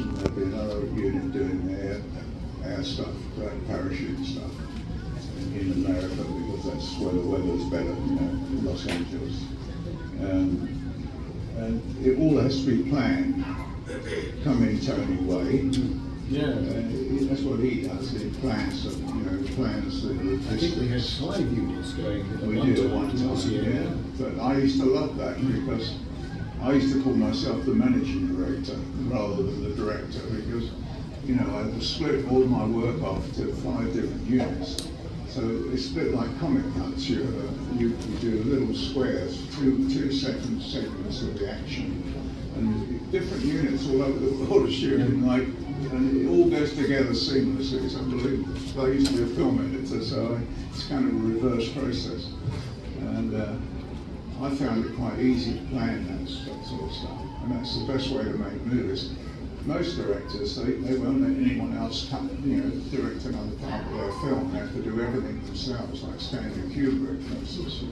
and there'd be another unit doing air stuff, parachute stuff in America, because that's where the weather's better, in Los Angeles. And it all has to be planned. Come in, Tony Waye. Yeah. That's what he does. He plans, plans the I think we had 5 units going at we one did time. at one towards the time, end. yeah. But I used to love that, because I used to call myself the managing director rather than the director, because I would split all my work off to 5 different units. So it's a bit like comic cuts. You do little squares, 2-second segments of the action, and different units all over the world are shooting and it all goes together seamlessly. It's unbelievable. I used to be a film editor, so it's kind of a reverse process, and I found it quite easy to plan that sort of stuff, and that's the best way to make movies. Most directors, they won't let anyone else direct another part of their film. They have to do everything themselves, like Stanley Kubrick, for instance.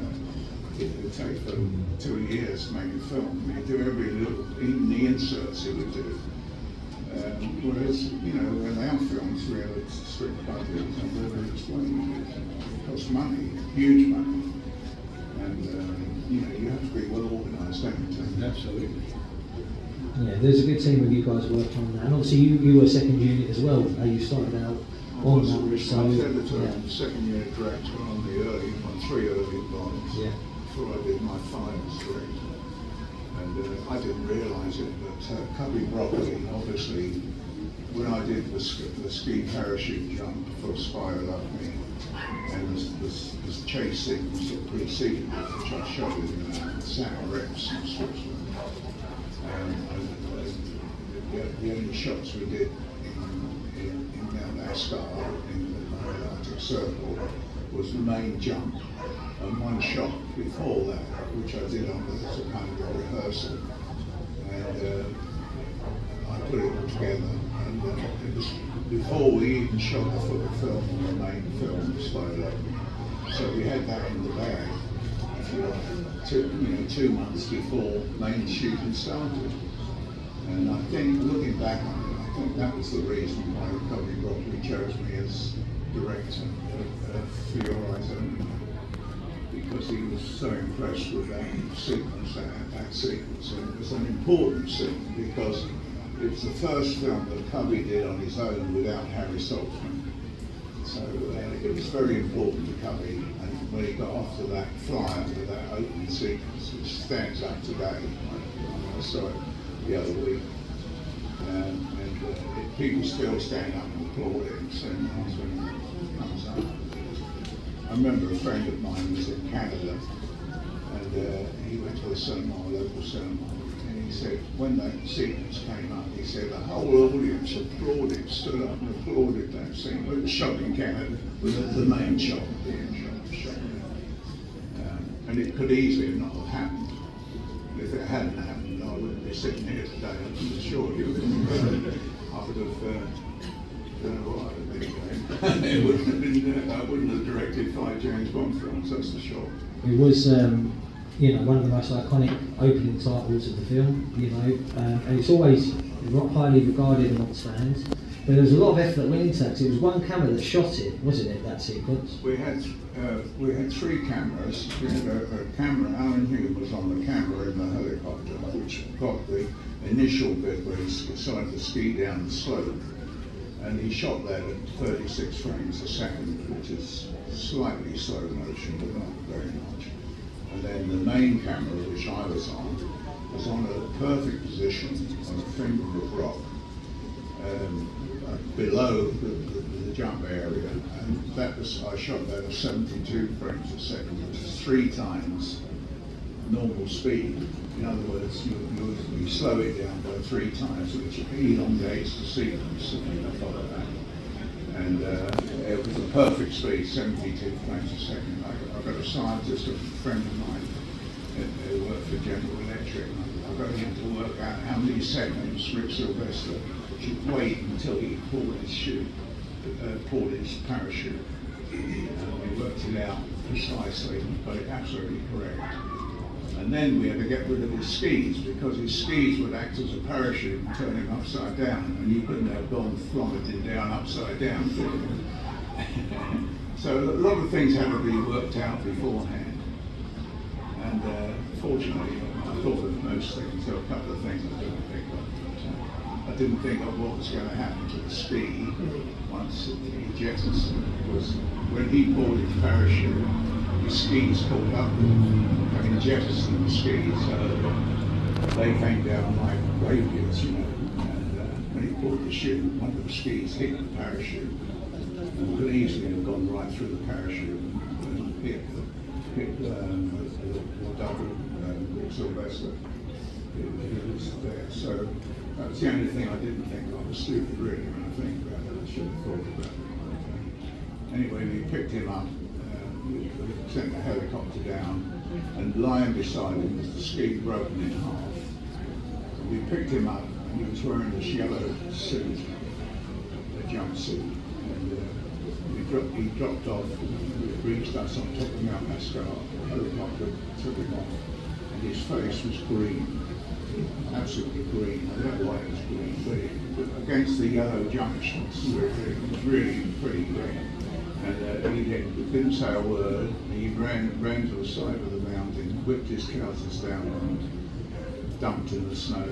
It would take them 2 years to make a film. You do every little, even the inserts he would do. Whereas, in our films, we have a strict budget, and we're explaining it. It costs money, huge money. And, you have to be well organised, don't you? Absolutely. Yeah, there's a good team of you guys worked on that, and obviously you were second unit as well. You started out on that, so I was editor and second unit director on the on 3 early bonds. Yeah. Before I did my finals director, and I didn't realise it, but Cubby Broccoli, obviously, when I did the ski parachute jump for Spy Who Loved Me, and the chase sequence that preceded it, which I shot in Saint Reps in Switzerland. The only shots we did in Mount Ascar in the Arctic Circle was the main jump, and one shot before that, which I did on as a kind of a rehearsal, and I put it all together, and it was before we even shot the film on the main film, Spy Who Loved Me. So we had that in the bag, 2 months before main shooting started. And I think, looking back on it, I think that was the reason why Cubby Broccoli chose me as director for Your Eyes Only, because he was so impressed with that sequence, that sequence. And it was an important scene, because it was the first film that Cubby did on his own without Harry Saltzman. So it was very important to Cubby, and when he got off to that flyer with that opening sequence, which stands up today, I saw it the other week, and people still stand up and applaud it and sing when it comes up. I remember a friend of mine was in Canada, and he went to a cinema, a local cinema, and he said when that sequence came up, he said the whole audience applauded, stood up and applauded that scene. It was shot in Canada, was the main shot, the end shot. And it could easily not have happened. If it hadn't happened, I wouldn't be sitting here today, I can assure you. I would have, I don't know what I would have been doing. It wouldn't have been, I wouldn't have directed 5 James Bond films, that's for sure. it was one of the most iconic opening titles of the film, and it's always highly regarded amongst fans. But there was a lot of effort that went into that, 'cause it was one camera that shot it, wasn't it, that sequence? We had 3 cameras. We had a camera, Alan Hume was on the camera in the helicopter, which got the initial bit where he decided to ski down the slope. And he shot that at 36 frames a second, which is slightly slow motion, but not very much. And then the main camera, which I was on a perfect position on a finger of rock, below the jump area, and I shot that at 72 frames a second, which is 3 times normal speed. In other words, you slow it down by 3 times, which elongates the sequence, and you follow that. And it was a perfect speed, 72 frames a second. I've got a scientist, a friend of mine, who worked for General Electric. I got him to work out how many seconds Rick Sylvester should wait until he pulled his parachute. We worked it out precisely, but absolutely correct. And then we had to get rid of his skis, because his skis would act as a parachute and turn him upside down, and you couldn't have gone plummeting down upside down. So a lot of things had to be worked out beforehand. And fortunately, I thought of most things. There were a couple of things I didn't think of. I didn't think of what was going to happen to the ski once he jettisoned, because when he pulled his parachute, his skis caught up with him, having jettisoned the skis, so they came down like rapiers, you know. And when he pulled the chute, one of the skis hit the parachute, and could easily have gone right through the parachute and hit the double Sylvester. It was there. So that's the only thing I didn't think of. I was stupid really when I think about it. I should have thought about it. Anyway, we picked him up, we sent the helicopter down, and lying beside him was the ski broken in half. And we picked him up, and he was wearing this yellow suit, a jumpsuit, and he dropped off, reached us on top of Mount Mascar, the helicopter took him off, and his face was green, absolutely green. I don't know why it was green, but against the yellow junctions, it was really pretty green. And he didn't say a word. He ran to the side of the mountain, whipped his trousers down and dumped in the snow.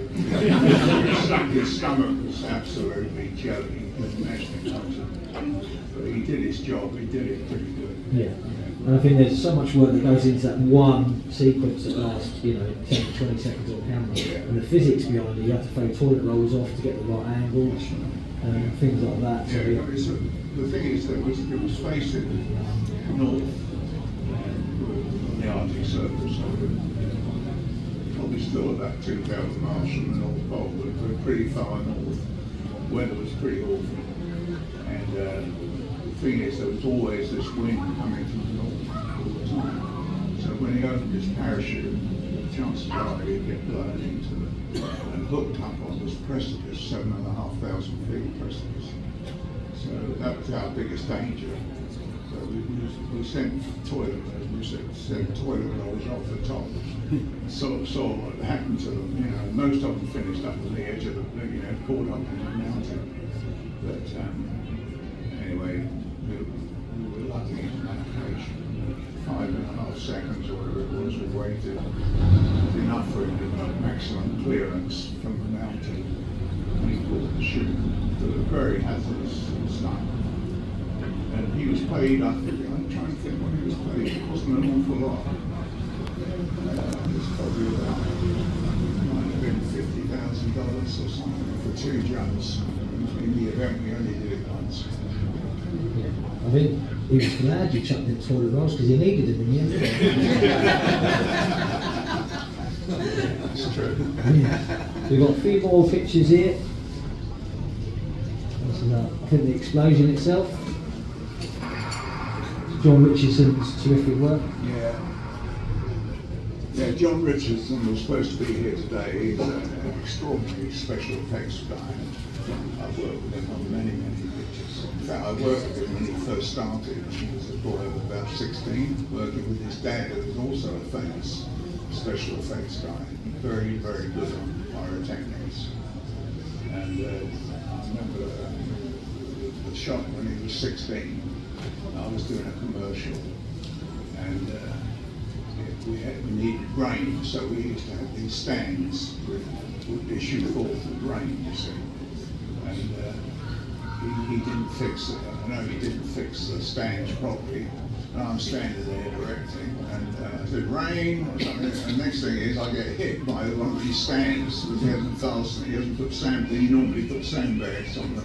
His stomach was absolutely jelly. He mashed it up. But he did his job. He did it pretty good. Yeah. And I think there's so much work that goes into that one sequence that lasts, 10 to 20 seconds on camera. Yeah. And the physics behind it, you have to throw toilet rolls off to get the right angle, and things like that. So, Yeah, the thing is that it was facing north on the Arctic Circle, so probably still about 2,000 miles from the North Pole, but we're pretty far north. Weather was pretty awful, and the thing is there was always this wind coming from the north all the time. So when he opened his parachute, the chances are he'd get blown into it and hooked up on this precipice, 7,500 feet precipice. So that was our biggest danger. So we sent toilet rolls off the top. Saw what happened to them. Most of them finished up on the edge of the, caught up in the mountain. But anyway, we were lucky on that occasion. 5.5 seconds or whatever it was, we waited enough for him to have maximum clearance from the mountain. And he pulled the chute. It was a very hazardous stunt. And he was paid, I'm trying to think what he was paid. It wasn't an awful lot. It was probably about, might have been $50,000 or something for 2 jumps. In the event, we only did it once. yeah. I think he was glad you chucked in toilet rolls because he needed them in the end. That's true. Yeah. We've got a few more pictures here. That's I think the explosion itself. John Richardson's terrific work. Yeah, John Richardson was supposed to be here today. He's an extraordinary special effects guy. I've worked with him on many pictures. In fact, I worked with him when he first started. He was a boy of about 16, working with his dad, who was also a famous special effects guy. Very, very good on pyrotechnics. And I remember the shot when he was 16. I was doing a commercial, and we needed rain, so we used to have these stands would issue forth with rain, you see. And he didn't fix it. I know he didn't fix the stands properly. And I'm standing there directing, and I said, rain or something. And next thing is, I get hit by one of these stands because he hasn't fastened. He hasn't put he normally puts sandbags on the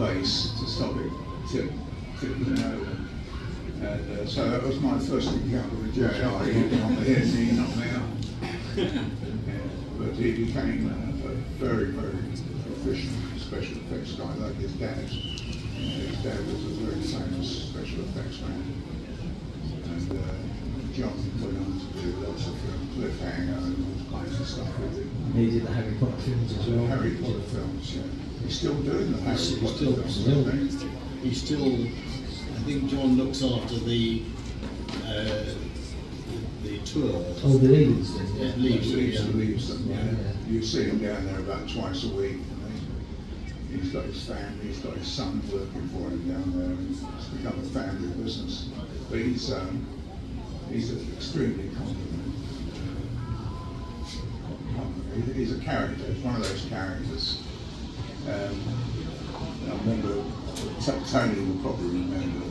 base to stop it tipping over. And so that was my first encounter with JR. He hit me on the head and he knocked me out. But he became a very, very proficient special effects guy, like his dad. His dad was a very famous special effects man. And John went on to do lots of Cliffhanger and all kinds of stuff with him. He did the Harry Potter films as well. Harry Potter films, yeah. He's still doing the Harry Potter films, I think. He's still, I think John looks after the tour. Oh, the leads thing. Yeah, Leaves them, yeah. Yeah. You see him down there about twice a week. He's got his family, he's got his son working for him down there, and it's become a family business. But he's extremely competent. He's a character, he's one of those characters. I remember, Tony will probably remember,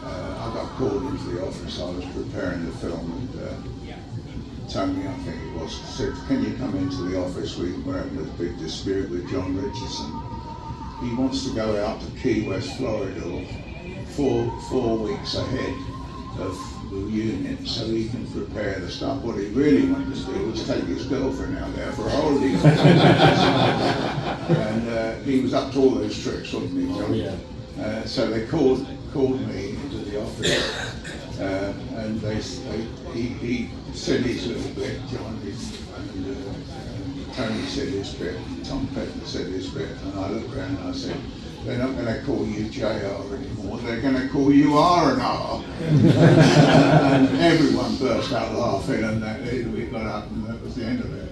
I got called into the office, I was preparing the film, and Tony, I think it was, said, can you come into the office? We're having a big dispute with John Richardson. He wants to go out to Key West, Florida, 4 weeks ahead of the unit, so he can prepare the stuff. What he really wanted to do was take his girlfriend out there for a holiday. And he was up to all those tricks, wasn't he, John? Yeah. So they called me into the office, and he said his little bit, John, and Tony said his bit, Tom Petton said his bit, and I looked around and I said, they're not going to call you JR anymore, they're going to call you R&R. And everyone burst out laughing, and we got up, and that was the end of it.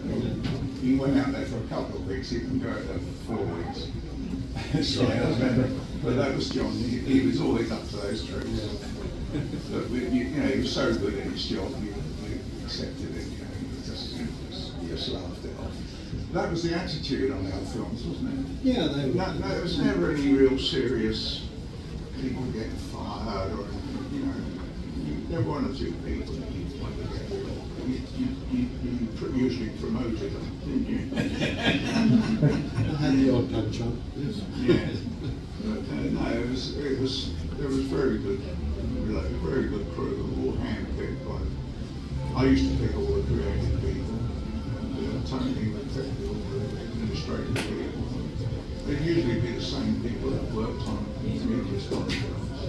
He went out there for a couple of weeks, he didn't go out there for 4 weeks. So, but that was John, he was always up to those tricks. But he was so good at his job, we accepted it, we just laughed it off. That was the attitude on our films, wasn't it? Yeah, they were. No, there was never any real serious people getting fired, or there were one or two people that you wanted to get rid of. You usually promoted them, didn't you? I had the odd punch on. Yeah. But no, there was very good crew, all handpicked by. I used to pick all the creative people. Tony would pick all the administrative people. They'd usually be the same people that worked on media story films.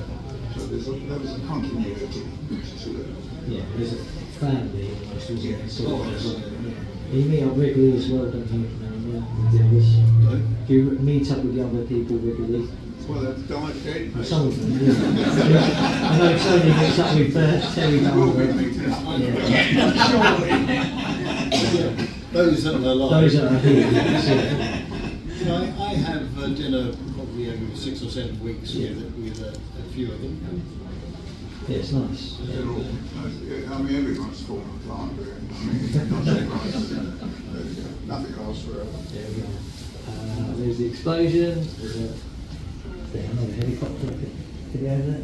So there was a continuity to it. Yeah, there's a family almost, wasn't there? Sort of. You meet up regularly as well, don't you? Do you meet up with the other people regularly? Well, they've died dead. Some of them, yeah. I know Tony meets up with Terry We'll be Darwin. meeting up. Yeah. Those that are alive. Those that are here, yeah. I have dinner probably every 6 or 7 weeks with a few of them. Yeah, it's nice. They're all, I mean, everyone's fallen apart, really. I mean, nothing lasts forever. There we go. There's the explosion. There's another helicopter. Could you have that?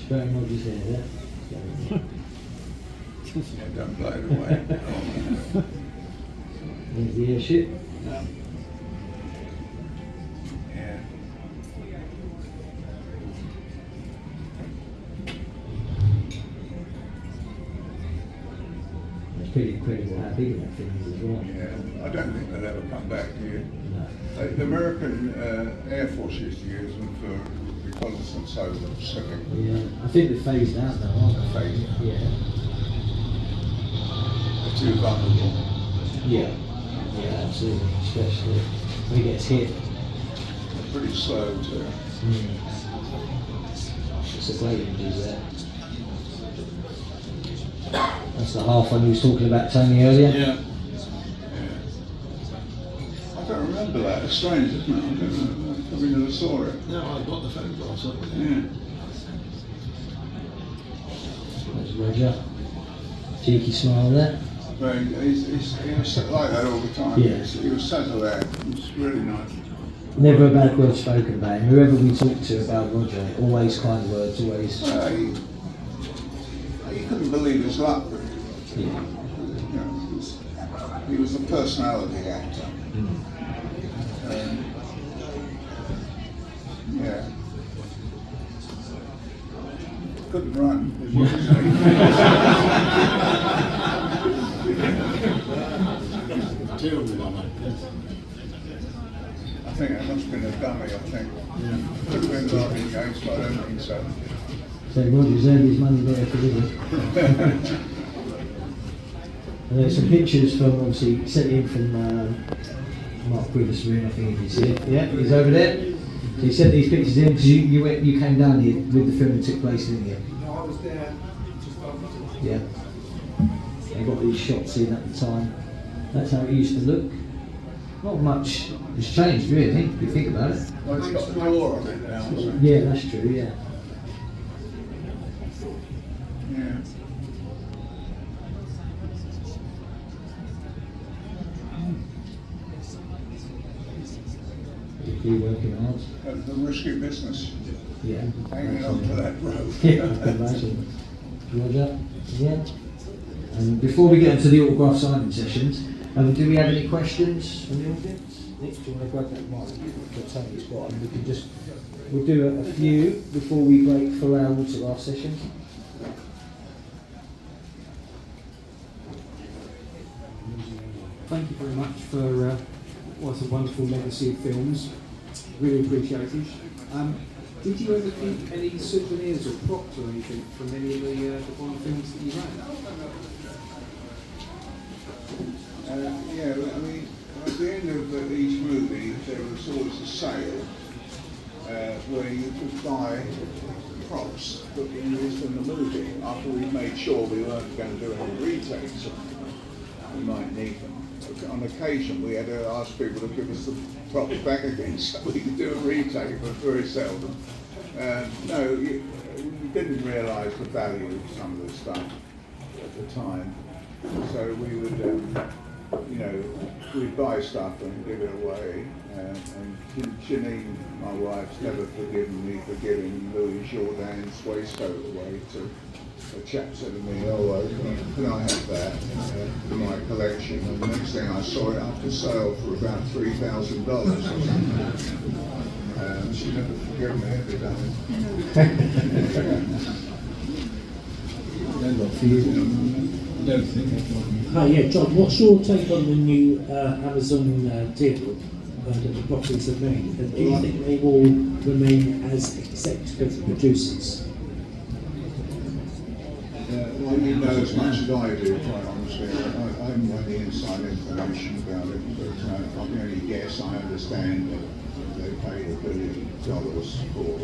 Sparing Roger's hair there. Yeah, don't blow it away. There's the airship. Yeah. It's pretty incredible how big that thing is as well. Yeah, I don't think they'll ever come back here. No. The American Air Force used to use them for reconnaissance over the Pacific. Yeah, I think they're phased out now, aren't they? Phased out. Yeah. They're too vulnerable. Yeah. Yeah, absolutely. Especially when it gets hit. They're pretty slow too. It's a great image there. That's the half one you was talking about, Tony, earlier. Yeah. I don't remember that. It's strange, isn't it? I don't know. I probably never saw it. No, I've got the photographs up there. Yeah. There's Roger. Cheeky smile there. But he was like that all the time. Yeah. He was such a lad. He was really nice. Never a bad word spoken about him. Whoever we talked to about Roger, always kind words, always. You couldn't believe his luck, really. Yeah. You know, he was a personality actor. Yeah. Couldn't run. Is what he said. Terrible one, I think that must have been a dummy, I think. Could have been driving games, but I don't think so. So Roger's earned his money there for living. And there's some pictures from, obviously, sent in from Mark Witherspoon, I think if you see it. Yeah, he's over there. So you sent these pictures in because you came down here with the film that took place, didn't you? No, I was there just after. Yeah. They got these shots in at the time. That's how it used to look. Not much has changed really, if you think about it. Well, it's got the door on it now, so. Yeah, that's true, yeah. Yeah. You're working hard. That's a risky business, Yeah. hanging on to that rope. Yeah, I can imagine. Roger? Yeah. And before we get into the autograph signing sessions, do we have any questions from the audience? Nick, do you want to grab that mic that Tony's got? And we can just, we'll do a few before we break for our autograph session. Thank you very much for what's a wonderful legacy of films. Really appreciated. Did you ever keep any souvenirs or props or anything from any of the Bond films that you made? Yeah, I mean, at the end of each movie, there was always a sale where you could buy props that were used in the movie. After we made sure we weren't going to do any retakes, we might need them. On occasion, we had to ask people to give us the props back again so we could do a retake, but very seldom. No, we didn't realise the value of some of the stuff at the time, so we would. We'd buy stuff and give it away, and Janine, my wife's never forgiven me for giving Louis Jourdain's waistcoat away to a chap said to me, can I have that for my collection? And the next thing I saw it up for sale for about $3,000 or something. She never forgiven me every time. Hi, yeah, John, what's your take on the new Amazon deal that the properties have made? And do you think they will remain as executive producers? Well, you know as much as I do, quite honestly. I haven't got any inside information about it, but I can only guess. I understand that they paid $1 billion for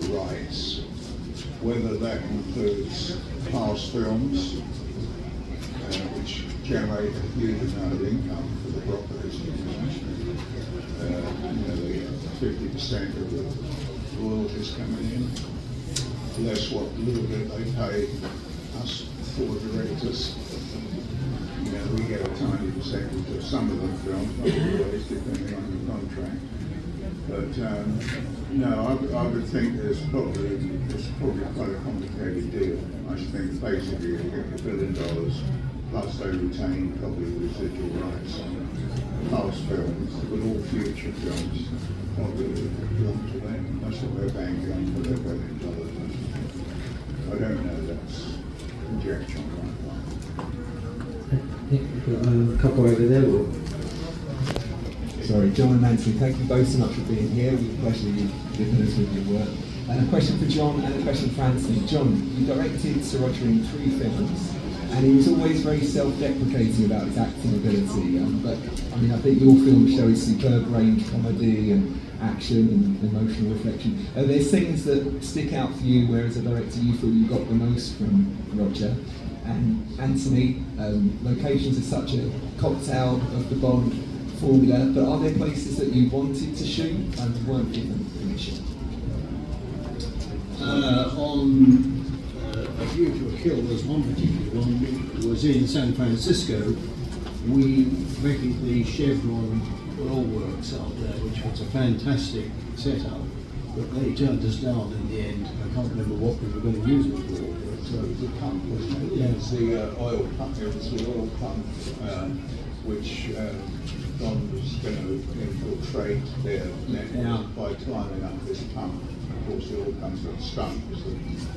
the rights. Whether that includes past films, which generate a huge amount of income for the properties, the 50% of the royalties coming in, less what little bit they pay us four directors. We get a tiny percentage of some of the films, not always, depending on the contract. But no, I would think it's probably quite a complicated deal. I should think basically you get $1 billion plus they retain probably residual rights on past films, but all future films probably belong to them. That's what they're banking on for their $1 billion. I don't know, that's conjecture on my part. Got a couple over there. Sorry, John and Nancy, thank you both so much for being here. We pleasure you giving us with your work. And a question for John and a question for Anthony. John, you directed Sir Roger in 3 films, and he was always very self-deprecating about his acting ability. But I mean, I think your films show his superb range of comedy and action and emotional reflection. Are there scenes that stick out for you where as a director you feel you got the most from Roger? And Anthony, locations are such a cocktail of the Bond formula, but are there places that you wanted to shoot and weren't given permission? On A View to a Kill, there's one particular one that was in San Francisco. We reckoned the Chevron oil works out there, which was a fantastic setup, but they turned us down in the end. I can't remember what we were going to use it for, but the pump was The oil pump, it was the oil pump which Don was going to infiltrate their network by climbing up this pump. Of course, the oil comes up stuck because the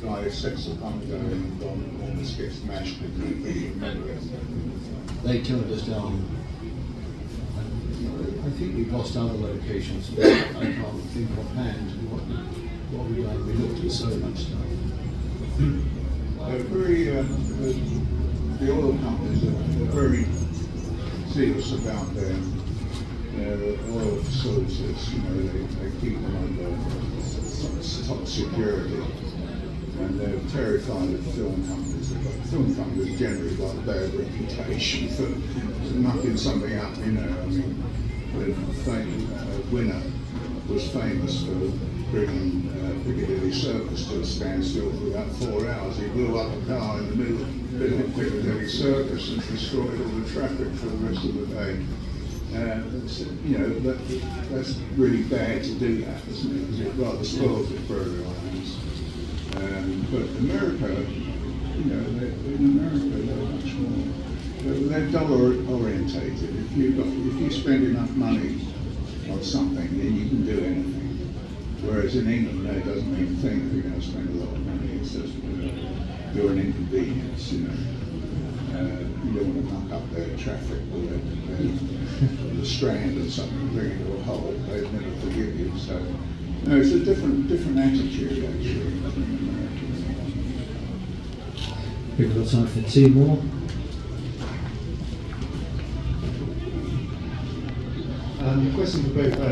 guy sets the pump going and Don almost gets mashed in the They turned us down. I think we've lost other locations, but I can't think offhand what we done. We looked at so much stuff. The oil companies are very serious about their their oil facilities, you know, they keep them under top security. And they're terrified of film companies. Film companies generally got a bad reputation for mucking something up, you know. I mean, Winner was famous for bringing Piccadilly Circus to a standstill for about 4 hours. He blew up a car in the middle of Piccadilly Circus and destroyed all the traffic for the rest of the day. You know, that's really bad to do that, isn't it? Because it rather spoils it for everyone else. But America, you know, in America they're much more, they're dollar orientated. If you spend enough money on something, then you can do anything. Whereas in England, that doesn't mean a thing if you're going to spend a lot of money. It's just you're an inconvenience, you know. You don't want to muck up their traffic or the Strand or something, bring it to a hole. They'd never forgive you. So, no, it's a different attitude actually. We've got time for 2 more. Question for both